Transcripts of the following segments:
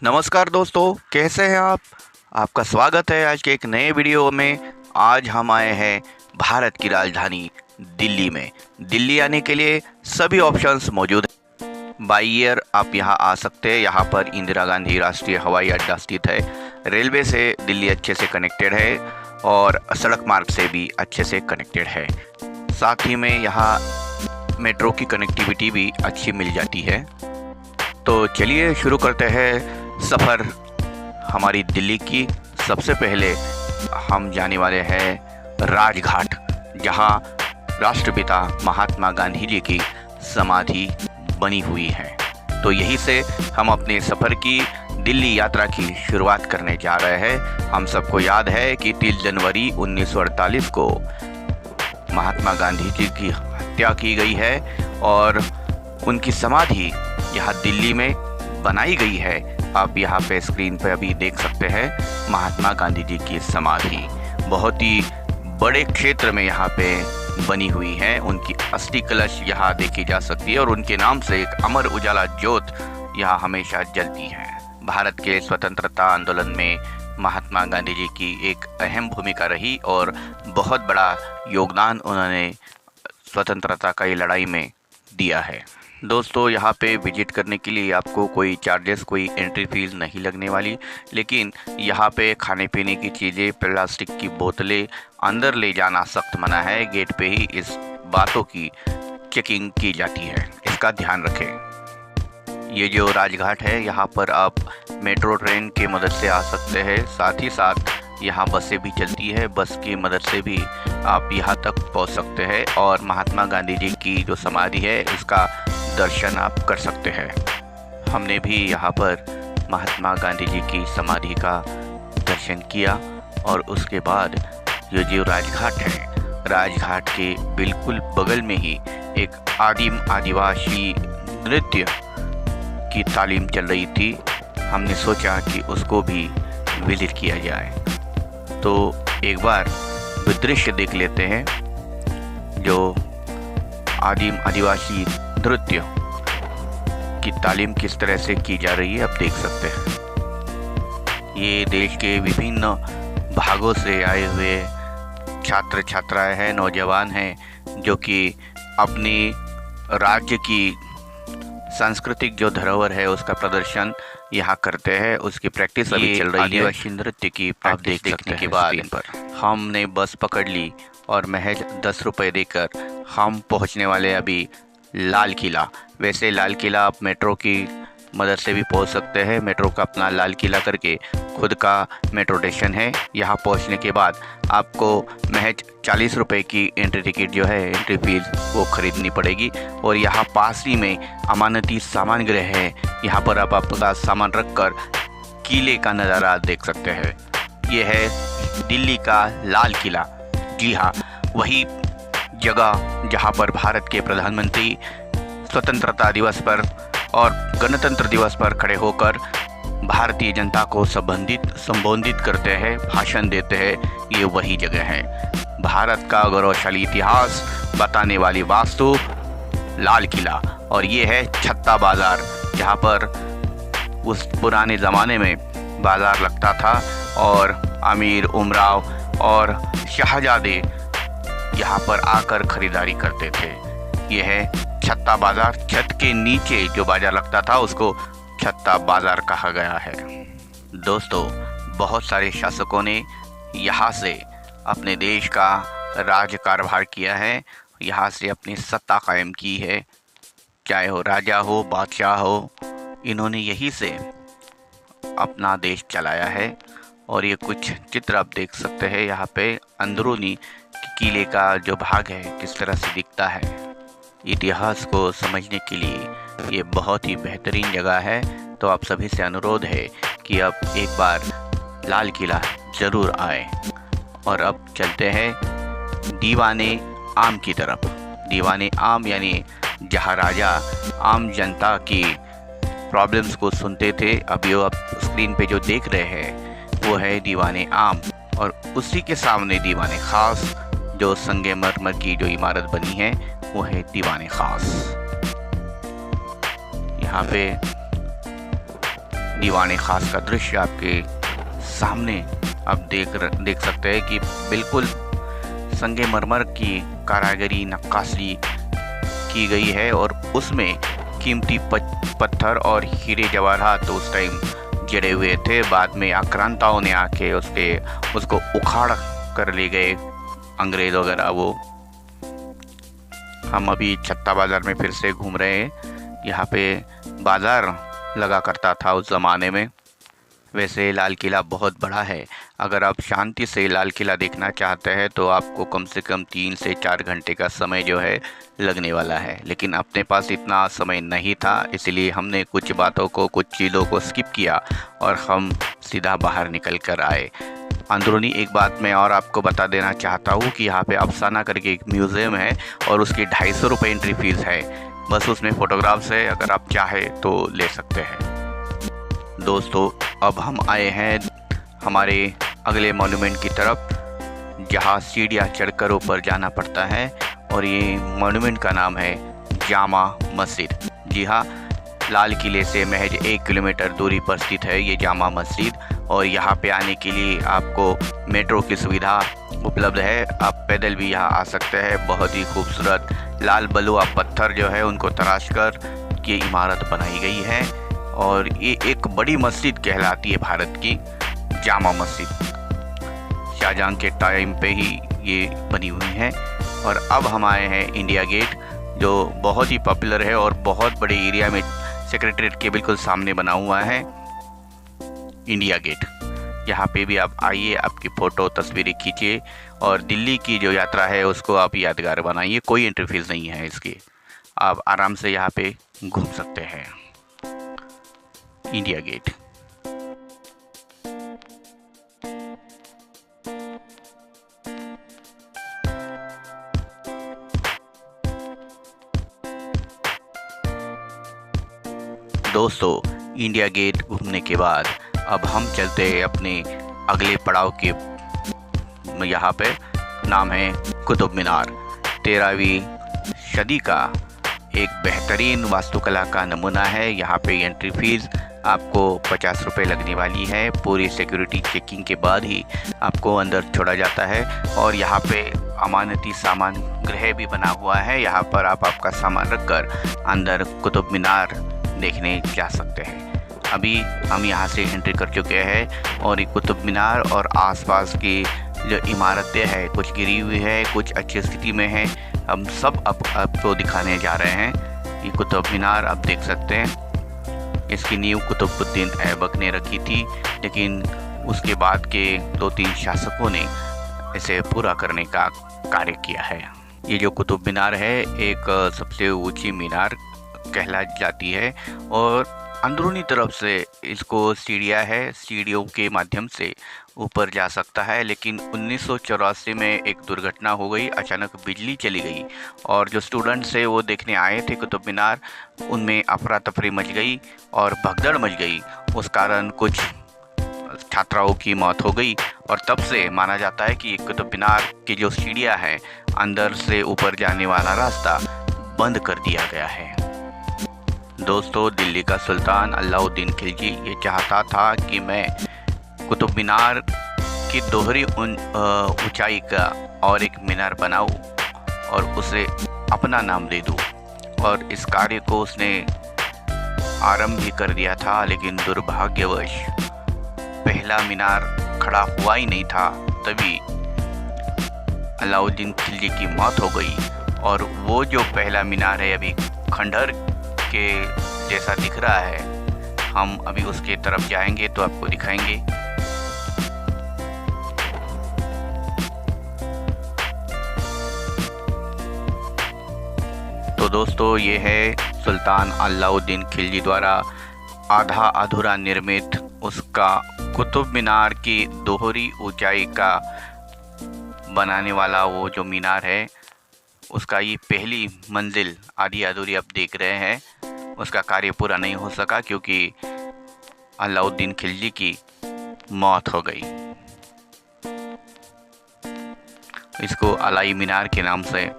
नमस्कार दोस्तों, कैसे हैं आप। आपका स्वागत है आज के एक नए वीडियो में। आज हम आए हैं भारत की राजधानी दिल्ली में। दिल्ली आने के लिए सभी ऑप्शंस मौजूद हैं। बाई एयर आप यहां आ सकते हैं। यहां पर इंदिरा गांधी राष्ट्रीय हवाई अड्डा स्थित है। रेलवे से दिल्ली अच्छे से कनेक्टेड है और सड़क मार्ग से भी अच्छे से कनेक्टेड है। साथ ही में यहाँ मेट्रो की कनेक्टिविटी भी अच्छी मिल जाती है। तो चलिए शुरू करते हैं सफ़र हमारी दिल्ली की। सबसे पहले हम जाने वाले हैं राजघाट, जहां राष्ट्रपिता महात्मा गांधी जी की समाधि बनी हुई है। तो यहीं से हम अपने सफ़र की दिल्ली यात्रा की शुरुआत करने जा रहे हैं। हम सबको याद है कि 3 जनवरी 1948 को महात्मा गांधी जी की हत्या की गई है और उनकी समाधि यहाँ दिल्ली में बनाई गई है। आप यहाँ पे स्क्रीन पे अभी देख सकते हैं महात्मा गांधी जी की समाधि बहुत ही बड़े क्षेत्र में यहाँ पे बनी हुई है। उनकी अस्थि कलश यहाँ देखी जा सकती है और उनके नाम से एक अमर उजाला ज्योत यहाँ हमेशा जलती है। भारत के स्वतंत्रता आंदोलन में महात्मा गांधी जी की एक अहम भूमिका रही और बहुत बड़ा योगदान उन्होंने स्वतंत्रता की लड़ाई में दिया है। दोस्तों, यहाँ पे विजिट करने के लिए आपको कोई चार्जेस, कोई एंट्री फीस नहीं लगने वाली, लेकिन यहाँ पे खाने पीने की चीज़ें, प्लास्टिक की बोतलें अंदर ले जाना सख्त मना है। गेट पे ही इस बातों की चेकिंग की जाती है, इसका ध्यान रखें। ये जो राजघाट है, यहाँ पर आप मेट्रो ट्रेन की मदद से आ सकते हैं। साथ ही साथ यहाँ बसें भी चलती है। बस की मदद से भी आप यहाँ तक पहुँच सकते हैं और महात्मा गांधी जी की जो समाधि है इसका दर्शन आप कर सकते हैं। हमने भी यहाँ पर महात्मा गांधी जी की समाधि का दर्शन किया और उसके बाद ये जो राजघाट है, राजघाट के बिल्कुल बगल में ही एक आदिवासी नृत्य की तालीम चल रही थी। हमने सोचा कि उसको भी विजिट किया जाए। तो एक बार दृश्य देख लेते हैं जो आदिवासी नृत्य की तालीम किस तरह से की जा रही है, आप देख सकते हैं। ये देश के विभिन्न भागों से आए हुए छात्र छात्राएं हैं, नौजवान हैं, जो कि अपनी राज्य की सांस्कृतिक जो धरोहर है उसका प्रदर्शन यहाँ करते हैं। उसकी प्रैक्टिस अभी चल रही है। आदिवासी नृत्य की आप देख सकने के बाद हमने बस पकड़ ली और महज 10 रुपये देकर हम पहुँचने वाले अभी लाल किला। वैसे लाल किला आप मेट्रो की मदद से भी पहुंच सकते हैं। मेट्रो का अपना लाल किला करके खुद का मेट्रो स्टेशन है। यहां पहुंचने के बाद आपको महज 40 रुपये की एंट्री टिकट जो है, एंट्री फीस, वो खरीदनी पड़ेगी। और यहां पास ही में अमानती सामान गृह है। यहां पर आप अपना सामान रखकर किले का नज़ारा देख सकते हैं। ये है दिल्ली का लाल किला। जी हाँ, वही जगह जहां पर भारत के प्रधानमंत्री स्वतंत्रता दिवस पर और गणतंत्र दिवस पर खड़े होकर भारतीय जनता को संबोधित करते हैं, भाषण देते हैं। ये वही जगह है। भारत का गौरवशाली इतिहास बताने वाली वास्तु लाल किला। और ये है छत्ता बाज़ार, जहाँ पर उस पुराने ज़माने में बाज़ार लगता था और अमीर, उमराव और शहजादे यहाँ पर आकर खरीदारी करते थे। यह है छत्ता बाज़ार। छत के नीचे जो बाज़ार लगता था उसको छत्ता बाज़ार कहा गया है। दोस्तों, बहुत सारे शासकों ने यहाँ से अपने देश का राज कारभार किया है, यहाँ से अपनी सत्ता कायम की है। चाहे हो राजा हो, बादशाह हो, इन्होंने यहीं से अपना देश चलाया है। और ये कुछ चित्र आप देख सकते हैं यहाँ पे। अंदरूनी किले का जो भाग है किस तरह से दिखता है। इतिहास को समझने के लिए ये बहुत ही बेहतरीन जगह है। तो आप सभी से अनुरोध है कि अब एक बार लाल किला ज़रूर आए। और अब चलते हैं दीवाने आम की तरफ। दीवाने आम यानी जहाँ राजा आम जनता की प्रॉब्लम्स को सुनते थे। अभी आप स्क्रीन पे जो देख रहे हैं वो है दीवाने आम। और उसी के सामने दीवाने खास, जो संगमरमर की जो इमारत बनी है वो है दीवाने खास। यहाँ पे दीवाने खास का दृश्य आपके सामने आप देख सकते हैं कि बिल्कुल संगमरमर की कारीगरी नक्काशी की गई है और उसमें कीमती पत्थर और हीरे जवाहरात तो उस टाइम जड़े हुए थे। बाद में आक्रांताओं ने आके उसको उखाड़ कर ले गए, अंग्रेज वगैरह। वो हम अभी छत्ता बाज़ार में फिर से घूम रहे हैं। यहाँ पे बाज़ार लगा करता था उस ज़माने में। वैसे लाल किला बहुत बड़ा है। अगर आप शांति से लाल किला देखना चाहते हैं तो आपको कम से कम 3 से 4 घंटे का समय जो है लगने वाला है, लेकिन अपने पास इतना समय नहीं था, इसलिए हमने कुछ बातों को, कुछ चीज़ों को स्किप किया और हम सीधा बाहर निकल कर आए। अंदरूनी एक बात मैं और आपको बता देना चाहता हूँ कि यहाँ पे अफसाना करके एक म्यूज़ियम है और उसकी 250 रुपये एंट्री फीस है। बस उसमें फ़ोटोग्राफ्स है, अगर आप चाहें तो ले सकते हैं। दोस्तों, अब हम आए हैं हमारे अगले मॉन्यूमेंट की तरफ, जहाँ सीढ़ियाँ चढ़कर ऊपर जाना पड़ता है, और ये मॉन्यूमेंट का नाम है जामा मस्जिद। जी हाँ, लाल किले से महज 1 किलोमीटर दूरी पर स्थित है ये जामा मस्जिद, और यहाँ पे आने के लिए आपको मेट्रो की सुविधा उपलब्ध है। आप पैदल भी यहाँ आ सकते हैं। बहुत ही खूबसूरत लाल बलुआ पत्थर जो है उनको तराश कर ये इमारत बनाई गई है, और ये एक बड़ी मस्जिद कहलाती है भारत की, जामा मस्जिद। शाहजहां के टाइम पे ही ये बनी हुई है। और अब हम आए हैं इंडिया गेट, जो बहुत ही पॉपुलर है और बहुत बड़े एरिया में सेक्रेटरीट के बिल्कुल सामने बना हुआ है इंडिया गेट। यहाँ पे भी आप आइए, आपकी फ़ोटो तस्वीरें खींचिए और दिल्ली की जो यात्रा है उसको आप यादगार बनाइए। कोई एंट्री फीस नहीं है इसकी, आप आराम से यहाँ पे घूम सकते हैं। India Gate. दोस्तों, इंडिया गेट घूमने के बाद अब हम चलते हैं अपने अगले पड़ाव के। यहाँ पे नाम है कुतुब मीनार। 13वीं सदी का एक बेहतरीन वास्तुकला का नमूना है। यहाँ पे एंट्री फीस आपको 50 रुपये लगने वाली है। पूरी सिक्योरिटी चेकिंग के बाद ही आपको अंदर छोड़ा जाता है। और यहाँ पे अमानती सामान गृह भी बना हुआ है। यहाँ पर आप आपका सामान रखकर अंदर कुतुब मीनार देखने जा सकते हैं। अभी हम यहाँ से एंट्री कर चुके हैं और ये कुतुब मीनार और आसपास की जो इमारतें हैं, कुछ गिरी हुई है, कुछ अच्छी स्थिति में है, हम सब आपको दिखाने जा रहे हैं। ये कुतुब मीनार आप देख सकते हैं। इसकी नींव कुतुबुद्दीन ऐबक ने रखी थी, लेकिन उसके बाद के 2-3 शासकों ने इसे पूरा करने का कार्य किया है। ये जो कुतुब मीनार है एक सबसे ऊंची मीनार कहला जाती है और अंदरूनी तरफ से इसको सीढ़ियाँ है, सीढ़ियों के माध्यम से ऊपर जा सकता है। लेकिन 1984 में एक दुर्घटना हो गई, अचानक बिजली चली गई और जो स्टूडेंट्स थे वो देखने आए थे कुतुब मीनार, उनमें अफरा तफरी मच गई और भगदड़ मच गई। उस कारण कुछ छात्राओं की मौत हो गई और तब से माना जाता है कि कुतुब मीनार की जो सीढ़ियाँ हैं, अंदर से ऊपर जाने वाला रास्ता बंद कर दिया गया है। दोस्तों, दिल्ली का सुल्तान अलाउद्दीन खिलजी ये चाहता था कि मैं कुतुब मीनार की दोहरी ऊंचाई का और एक मीनार बनाऊं और उसे अपना नाम दे दूं, और इस कार्य को उसने आरंभ भी कर दिया था। लेकिन दुर्भाग्यवश पहला मीनार खड़ा हुआ ही नहीं था, तभी अलाउद्दीन खिलजी की मौत हो गई और वो जो पहला मीनार है अभी खंडहर के जैसा दिख रहा है। हम अभी उसके तरफ जाएंगे तो आपको दिखाएंगे। तो दोस्तों, ये है सुल्तान अलाउद्दीन खिलजी द्वारा आधा अधूरा निर्मित उसका कुतुब मीनार की दोहरी ऊंचाई का बनाने वाला वो जो मीनार है, उसका ये पहली मंजिल आधी अधूरी आप देख रहे हैं। उसका कार्य पूरा नहीं हो सका क्योंकि अलाउद्दीन खिलजी की मौत हो गई। इसको अलाई मीनार के नाम से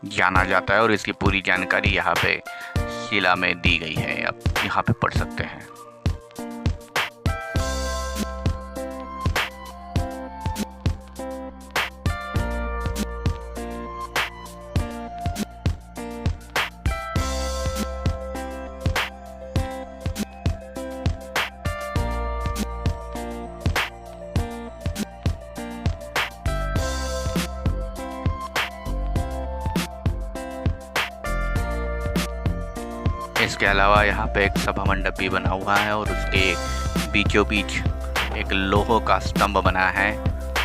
जाना जाता है और इसकी पूरी जानकारी यहाँ पे शिला में दी गई है, आप यहाँ पे पढ़ सकते हैं। इसके अलावा यहाँ पे एक सभा मंडप भी बना हुआ है और उसके बीचों बीच एक लोह का स्तंभ बना है।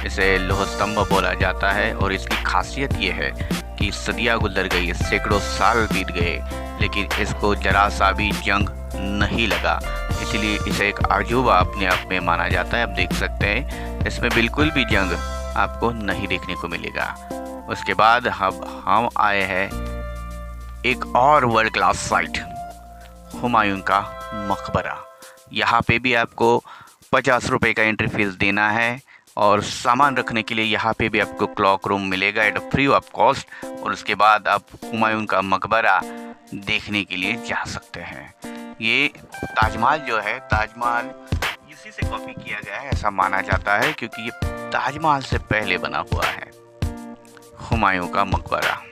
इसे लोह स्तंभ बोला जाता है और इसकी खासियत ये है कि सदियां गुजर गई, सैकड़ों साल बीत गए, लेकिन इसको जरा सा भी जंग नहीं लगा, इसलिए इसे एक अजूबा अपने आप में माना जाता है। आप देख सकते हैं इसमें बिल्कुल भी जंग आपको नहीं देखने को मिलेगा। उसके बाद हम आए हैं एक और वर्ल्ड क्लास साइट, हुमायूं का मकबरा। यहाँ पे भी आपको 50 रुपये का एंट्री फीस देना है और सामान रखने के लिए यहाँ पे भी आपको क्लॉक रूम मिलेगा एट फ्री ऑफ कॉस्ट। और उसके बाद आप हुमायूं का मकबरा देखने के लिए जा सकते हैं। ये ताजमहल जो है, ताजमहल इसी से कॉपी किया गया है ऐसा माना जाता है, क्योंकि ये ताजमहल से पहले बना हुआ है हुमायूं का मकबरा।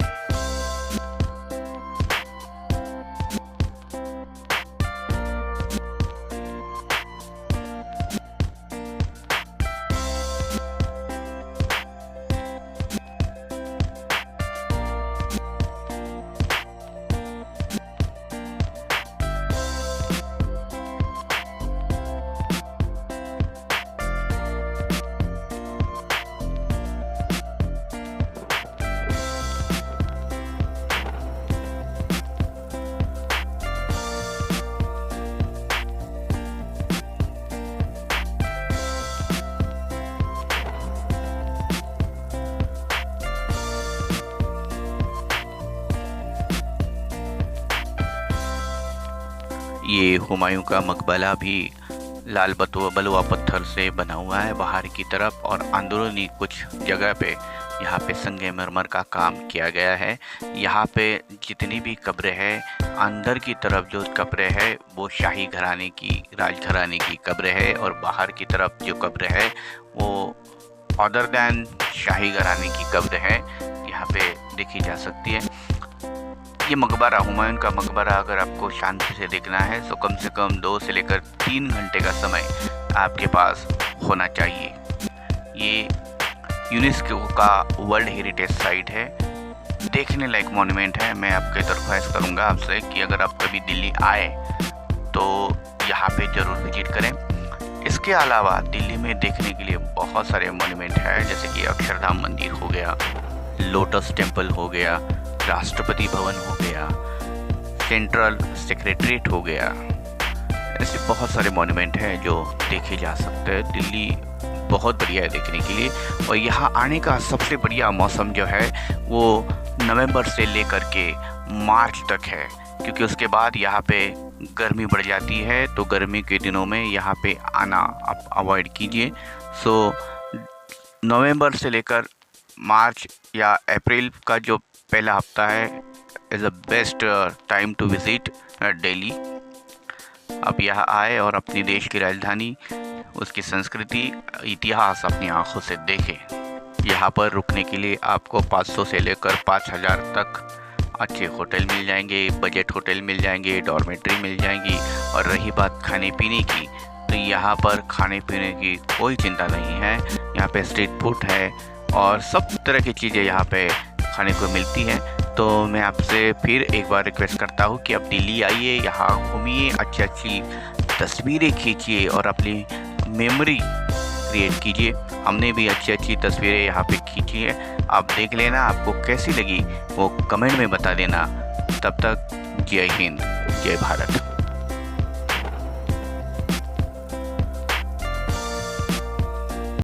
ये हुमायूं का मकबरा भी लाल बलुआ पत्थर से बना हुआ है बाहर की तरफ, और अंदरूनी कुछ जगह पे यहाँ पे संगमरमर का काम किया गया है। यहाँ पे जितनी भी कब्रें हैं, अंदर की तरफ जो कब्रें है वो शाही घराने की, राजघराने की कब्रें है, और बाहर की तरफ जो कब्रें है वो अदर दैन शाही घराने की कब्रें है, यहाँ पे देखी जा सकती है। ये मकबरा, हुमायूं का मकबरा, अगर आपको शांति से देखना है तो कम से कम 2 से लेकर 3 घंटे का समय आपके पास होना चाहिए। ये यूनेस्को का वर्ल्ड हेरिटेज साइट है, देखने लायक मॉन्यूमेंट है। मैं आपके दरख्वास्त करूँगा आपसे कि अगर आप कभी दिल्ली आए तो यहाँ पे ज़रूर विजिट करें। इसके अलावा दिल्ली में देखने के लिए बहुत सारे मॉन्यूमेंट हैं, जैसे कि अक्षरधाम मंदिर हो गया, लोटस टेम्पल हो गया, राष्ट्रपति भवन हो गया, सेंट्रल सेक्रेटरीट हो गया। ऐसे बहुत सारे मॉन्यूमेंट हैं जो देखे जा सकते हैं। दिल्ली बहुत बढ़िया है देखने के लिए, और यहाँ आने का सबसे बढ़िया मौसम जो है वो नवंबर से लेकर के मार्च तक है, क्योंकि उसके बाद यहाँ पे गर्मी बढ़ जाती है, तो गर्मी के दिनों में यहाँ पे आना आप अवॉइड कीजिए। सो नवंबर से लेकर मार्च या अप्रैल का जो पहला हफ्ता है is a best time to visit Delhi. आप यहाँ आए और अपनी देश की राजधानी, उसकी संस्कृति, इतिहास अपनी आँखों से देखें। यहाँ पर रुकने के लिए आपको 500 से लेकर 5000 तक अच्छे होटल मिल जाएंगे, बजट होटल मिल जाएंगे, डॉर्मेट्री मिल जाएंगी। और रही बात खाने पीने की, तो यहाँ पर खाने पीने की कोई चिंता नहीं है। यहाँ पे स्ट्रीट फूड है और सब तरह की चीज़ें यहाँ पे खाने को मिलती हैं। तो मैं आपसे फिर एक बार रिक्वेस्ट करता हूँ कि आप दिल्ली आइए, यहाँ घूमिए, अच्छी अच्छी तस्वीरें खींचिए और अपनी मेमोरी क्रिएट कीजिए। हमने भी अच्छी अच्छी तस्वीरें यहाँ पे खींची है, आप देख लेना, आपको कैसी लगी वो कमेंट में बता देना। तब तक जय हिंद, जय भारत।